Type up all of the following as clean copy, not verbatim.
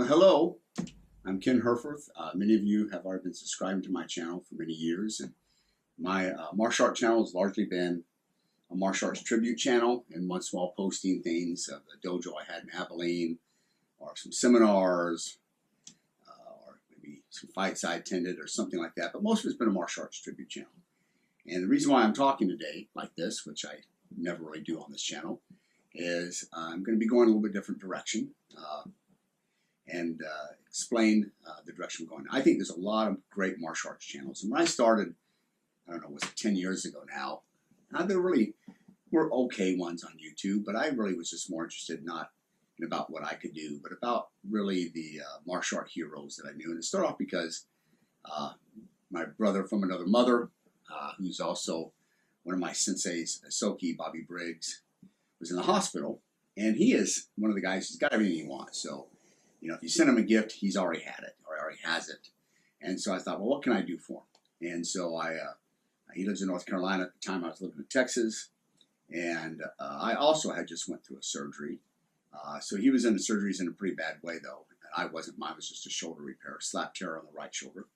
Well, hello, I'm Ken Herforth. Many of you have already been subscribing to my channel for many years, and my martial art channel has largely been a martial arts tribute channel, and once in a while posting things of the dojo I had in Abilene, or some seminars, or maybe some fights I attended, or something like that. But most of it's been a martial arts tribute channel. And the reason why I'm talking today like this, which I never really do on this channel, is I'm going to be going a little bit different direction. And explain the direction we're going. I think there's a lot of great martial arts channels. And when I started, I don't know, was it 10 years ago now, there really were okay ones on YouTube, but I really was just more interested not in about what I could do, but about really the martial art heroes that I knew. And it started off because my brother from another mother, who's also one of my senseis, Soki, Bobby Briggs, was in the hospital. And he is one of the guys who's got everything he wants. So, you know, if you send him a gift, he's already had it, or already has it. And so I thought, well, what can I do for him? And so he lives in North Carolina. At the time I was living in Texas. And I also had just went through a surgery. So he was in the surgeries in a pretty bad way, though. And I wasn't. Mine was just a shoulder repair, slap tear on the right shoulder.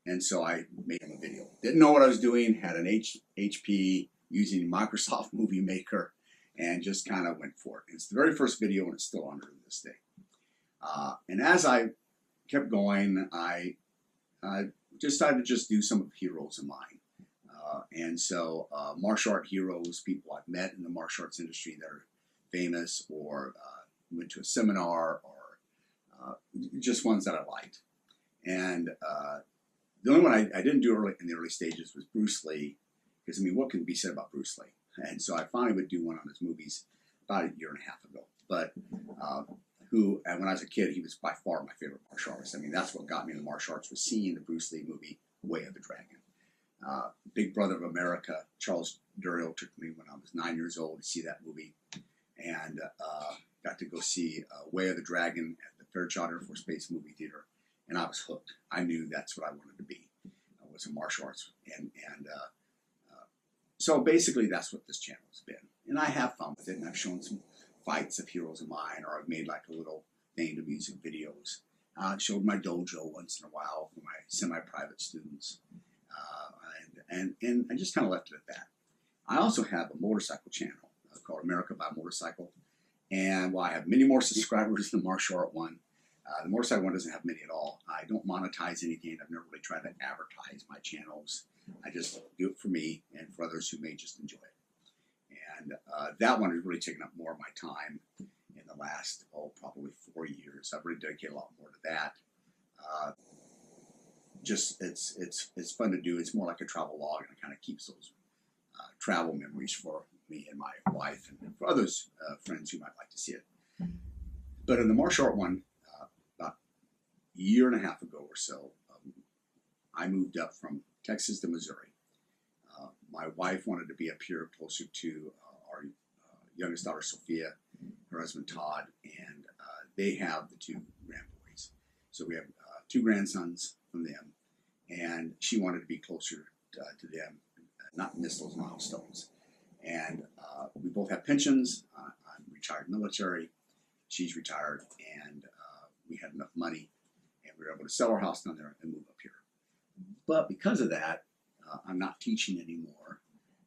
And so I made him a video. Didn't know what I was doing, had an HP using Microsoft Movie Maker, and just kind of went for it. It's the very first video, and it's still on to this day. And as I kept going, I decided to just do some of the heroes of mine. And so martial art heroes, people I've met in the martial arts industry that are famous, or went to a seminar, or just ones that I liked. And the only one I didn't do early in the early stages was Bruce Lee, because, I mean, what can be said about Bruce Lee? And so I finally would do one on his movies about a year and a half ago. But and when I was a kid, he was by far my favorite martial artist. I mean, that's what got me into martial arts, was seeing the Bruce Lee movie, Way of the Dragon. Big Brother of America, Charles Duriel took me when I was 9 years old to see that movie, and got to go see Way of the Dragon at the Fairchild Air Force Base movie theater, and I was hooked. I knew that's what I wanted to be, was a martial arts. So basically that's what this channel has been. And I have fun with it, and I've shown some fights of heroes of mine, or I've made like a little thing to music videos. I showed my dojo once in a while for my semi-private students. And I just kind of left it at that. I also have a motorcycle channel called America by Motorcycle. And while I have many more subscribers than the martial art one, the motorcycle one doesn't have many at all. I don't monetize anything. I've never really tried to advertise my channels. I just do it for me and for others who may just enjoy it. And that one has really taken up more of my time in the last, probably 4 years. I've really dedicated a lot more to that. It's fun to do. It's more like a travel log, and it kind of keeps those travel memories for me and my wife, and for others, friends who might like to see it. But in the martial art one, about a year and a half ago or so, I moved up from Texas to Missouri. My wife wanted to be up here closer to our youngest daughter, Sophia, her husband, Todd, and they have the two grandboys. So we have two grandsons from them, and she wanted to be closer to them, not miss those milestones. And we both have pensions. I'm retired military. She's retired, and we had enough money, and we were able to sell our house down there and move up here. But because of that, I'm not teaching anymore,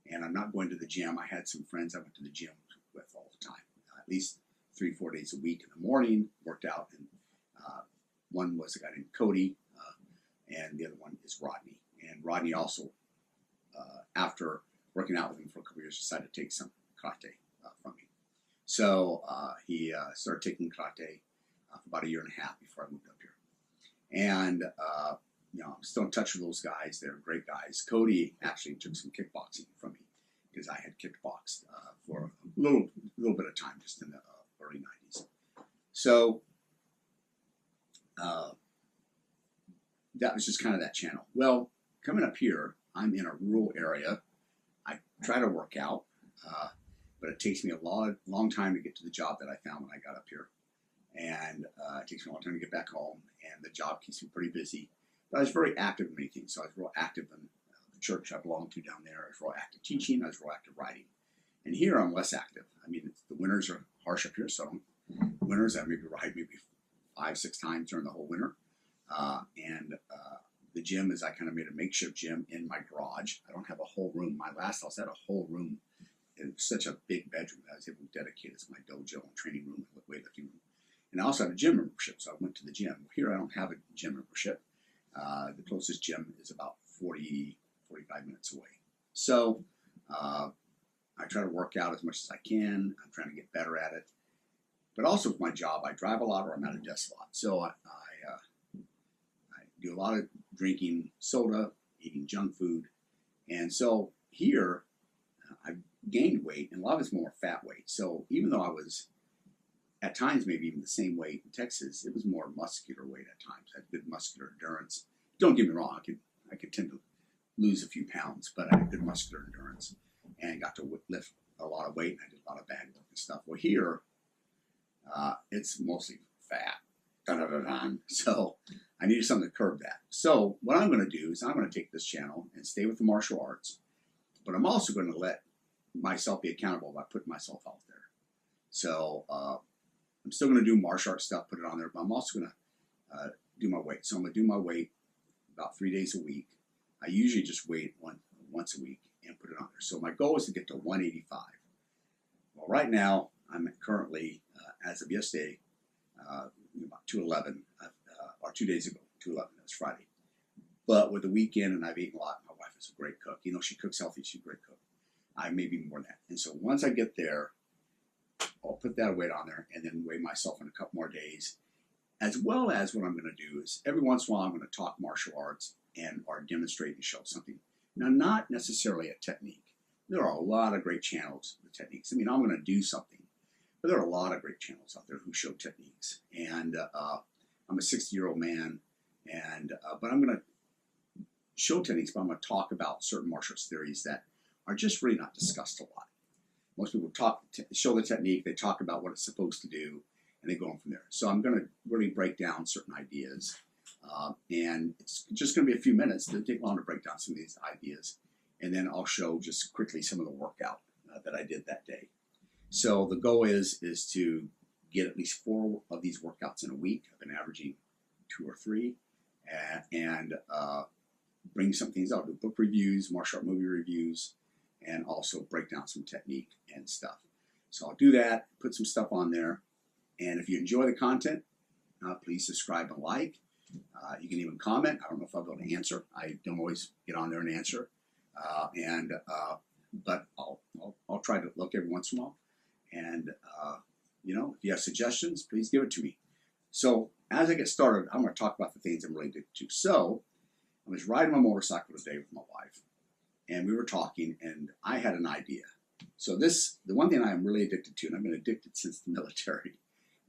and I'm not going to the gym. I had some friends I went to the gym with all the time, at least 3-4 days a week in the morning, worked out. And one was a guy named Cody, and the other one is Rodney. And Rodney also, after working out with him for a couple years, decided to take some karate from me. So he started taking karate for about a year and a half before I moved up here. And you know, I'm still in touch with those guys. They're great guys. Cody actually took some kickboxing from me, because I had kickboxed for a little bit of time, just in the early 90s. So that was just kind of that channel. Well, coming up here, I'm in a rural area. I try to work out, but it takes me a long time to get to the job that I found when I got up here. And it takes me a long time to get back home, and the job keeps me pretty busy. But I was very active in many things. So I was real active in the church I belonged to down there. I was real active teaching. I was real active writing. And here I'm less active. I mean, the winters are harsh up here, so winters I maybe ride maybe 5, 6 times during the whole winter. The gym is, I kind of made a makeshift gym in my garage. I don't have a whole room. My last house had a whole room. It was such a big bedroom that I was able to dedicate as my dojo and training room and weightlifting room. And I also had a gym membership, so I went to the gym. Here I don't have a gym membership. The closest gym is about 40, 45 minutes away. So I try to work out as much as I can. I'm trying to get better at it. But also with my job, I drive a lot or I'm at a desk a lot. So I do a lot of drinking soda, eating junk food. And so here, I've gained weight, and a lot of it's more fat weight. So even though I was at times maybe even the same weight in Texas, it was more muscular weight at times. I had good muscular endurance. Don't get me wrong, I could tend to lose a few pounds, but I had good muscular endurance and got to lift a lot of weight, and I did a lot of bag work and stuff. Well, here, it's mostly fat. So I needed something to curb that. So what I'm going to do is I'm going to take this channel and stay with the martial arts, but I'm also going to let myself be accountable by putting myself out there. So I'm still going to do martial arts stuff, put it on there, but I'm also going to do my weight. So I'm going to do my weight about 3 days a week. I usually just weigh once a week and put it on there. So my goal is to get to 185. Well, right now I'm currently, as of yesterday, about 211, or 2 days ago, 211, that was Friday. But with the weekend, and I've eaten a lot, my wife is a great cook. You know, she cooks healthy, she's a great cook. I may be more than that. And so once I get there, I'll put that weight on there and then weigh myself in a couple more days. As well as what I'm going to do is every once in a while I'm going to talk martial arts and or demonstrate and show something. Now, not necessarily a technique. There are a lot of great channels with techniques. I mean, I'm going to do something, but there are a lot of great channels out there who show techniques. And I'm a 60-year-old man, and but I'm going to show techniques, but I'm going to talk about certain martial arts theories that are just really not discussed a lot. Most people show the technique, they talk about what it's supposed to do, and they go on from there. So I'm going to really break down certain ideas, and it's just going to be a few minutes. It'll take long to break down some of these ideas, and then I'll show just quickly some of the workout that I did that day. So the goal is to get at least 4 of these workouts in a week. I've been averaging 2 or 3, and bring some things out, do book reviews, martial art movie reviews, and also break down some technique and stuff. So I'll do that, put some stuff on there, and if you enjoy the content, please subscribe and like. You can even comment. I don't know if I'll be able to answer. I don't always get on there and answer, but I'll try to look every once in a while. And you know, if you have suggestions, please give it to me. So as I get started, I'm going to talk about the things I'm really addicted to. So I was riding my motorcycle today with my wife, and we were talking, and I had an idea. So the one thing I am really addicted to, and I've been addicted since the military,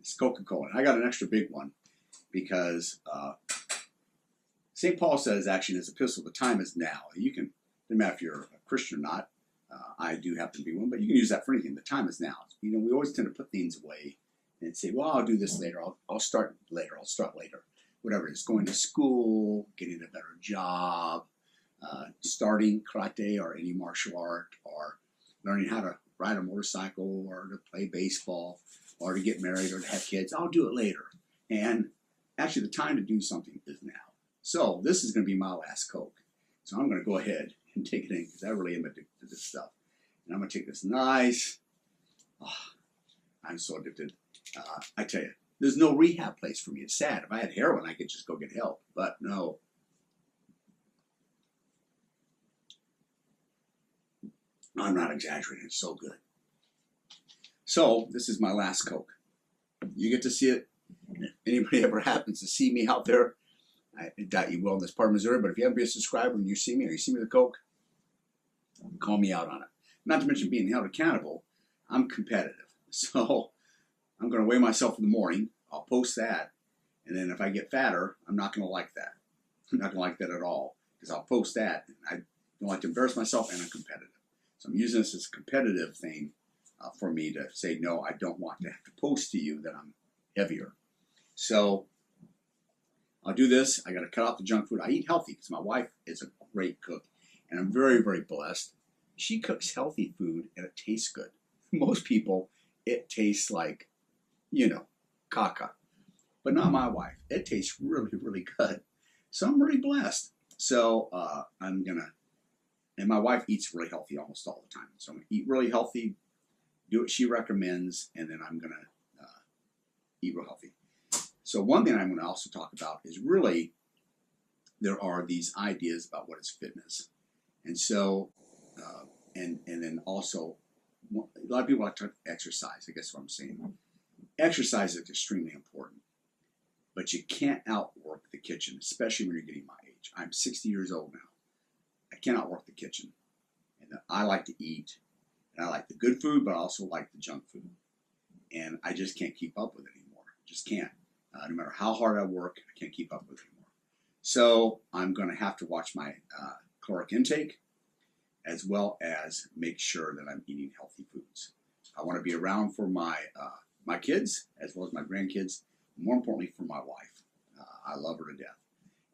is Coca-Cola. And I got an extra big one because St. Paul says, actually, in his epistle, the time is now. You can, no matter if you're a Christian or not, I do happen to be one, but you can use that for anything. The time is now. You know, we always tend to put things away and say, well, I'll do this later. I'll start later. I'll start later. Whatever it is, going to school, getting a better job, starting karate or any martial art, or learning how to ride a motorcycle or to play baseball or to get married or to have kids. I'll do it later. And actually, the time to do something is now. So this is going to be my last Coke. So I'm going to go ahead and take it in because I really am addicted to this stuff. And I'm going to take this nice. Oh, I'm so addicted. I tell you, there's no rehab place for me. It's sad. If I had heroin, I could just go get help. But no. I'm not exaggerating. It's so good. So this is my last Coke. You get to see it. If anybody ever happens to see me out there, I doubt you will in this part of Missouri, but if you haven't been a subscriber and you see me or you see me with Coke, call me out on it. Not to mention being held accountable, I'm competitive. So I'm going to weigh myself in the morning. I'll post that. And then if I get fatter, I'm not going to like that. I'm not going to like that at all because I'll post that. And I don't like to embarrass myself, and I'm competitive. So I'm using this as a competitive thing for me to say, no, I don't want to have to post to you that I'm heavier. So I'll do this. I got to cut out the junk food. I eat healthy because my wife is a great cook, and I'm very, very blessed. She cooks healthy food, and it tastes good. Most people, it tastes like, you know, caca. but not my wife. It tastes really, really good. So I'm really blessed. So I'm going to, and my wife eats really healthy almost all the time. So I'm going to eat really healthy, do what she recommends, and then I'm going to eat real healthy. So one thing I'm going to also talk about is really there are these ideas about what is fitness. And so, and then also, a lot of people like to exercise. I guess what I'm saying. Exercise is extremely important, but you can't outwork the kitchen, especially when you're getting my age. I'm 60 years old now. I can't outwork the kitchen. And I like to eat, and I like the good food, but I also like the junk food. And I just can't keep up with it anymore. Just can't. No matter how hard I work, I can't keep up with it anymore. So I'm going to have to watch my caloric intake, as well as make sure that I'm eating healthy foods. I want to be around for my my kids, as well as my grandkids, more importantly for my wife. I love her to death.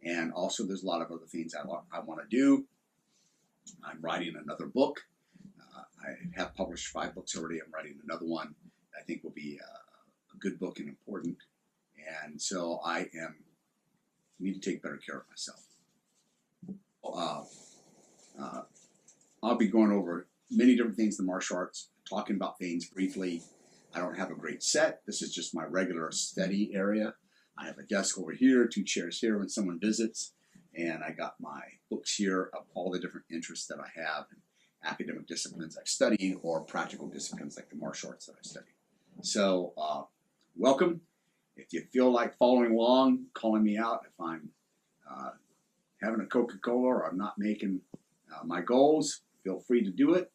And also there's a lot of other things I want to do. I'm writing another book. I have published 5 books already. I'm writing another one I think will be a good book and important. And so I need to take better care of myself. I'll be going over many different things in the martial arts, talking about things briefly. I don't have a great set. This is just my regular study area. I have a desk over here, 2 chairs here when someone visits, and I got my books here of all the different interests that I have, and academic disciplines I've studied, or practical disciplines like the martial arts that I study. So welcome. If you feel like following along, calling me out if I'm having a Coca-Cola or I'm not making my goals, feel free to do it.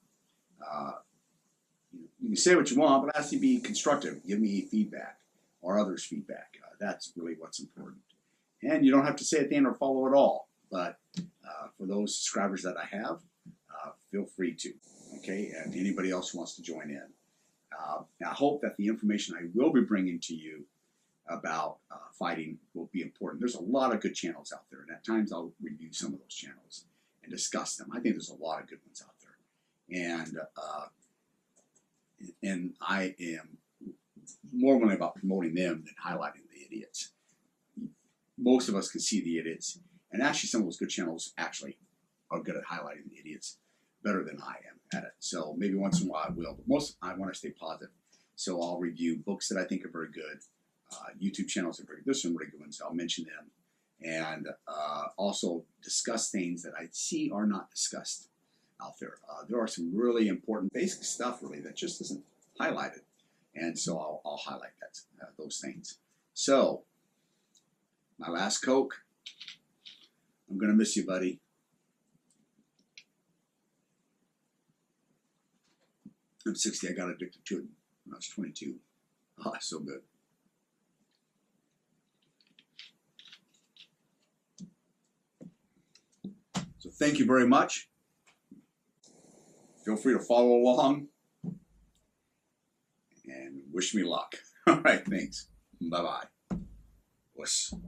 You can say what you want, but it has to be constructive. Give me feedback or others' feedback. That's really what's important. And you don't have to say it at the end or follow at all. But for those subscribers that I have, feel free to. Okay, and anybody else who wants to join in. I hope that the information I will be bringing to you about fighting will be important. There's a lot of good channels out there, and at times I'll review some of those channels and discuss them. I think there's a lot of good ones out there, and I am more willing about promoting them than highlighting the idiots. Most of us can see the idiots, and actually some of those good channels actually are good at highlighting the idiots better than I am at it. So maybe once in a while I will, but most I want to stay positive. So I'll review books that I think are very good. YouTube channels are very good. There's some really good ones. So I'll mention them, and also discuss things that I see are not discussed out there. There are some really important basic stuff really that just isn't highlighted, and so I'll highlight those things. So my last Coke. I'm gonna miss you, buddy. I'm 60. I got addicted to it when I was 22. Oh, so good. So thank you very much. Feel free to follow along and wish me luck. All right, thanks. Bye-bye.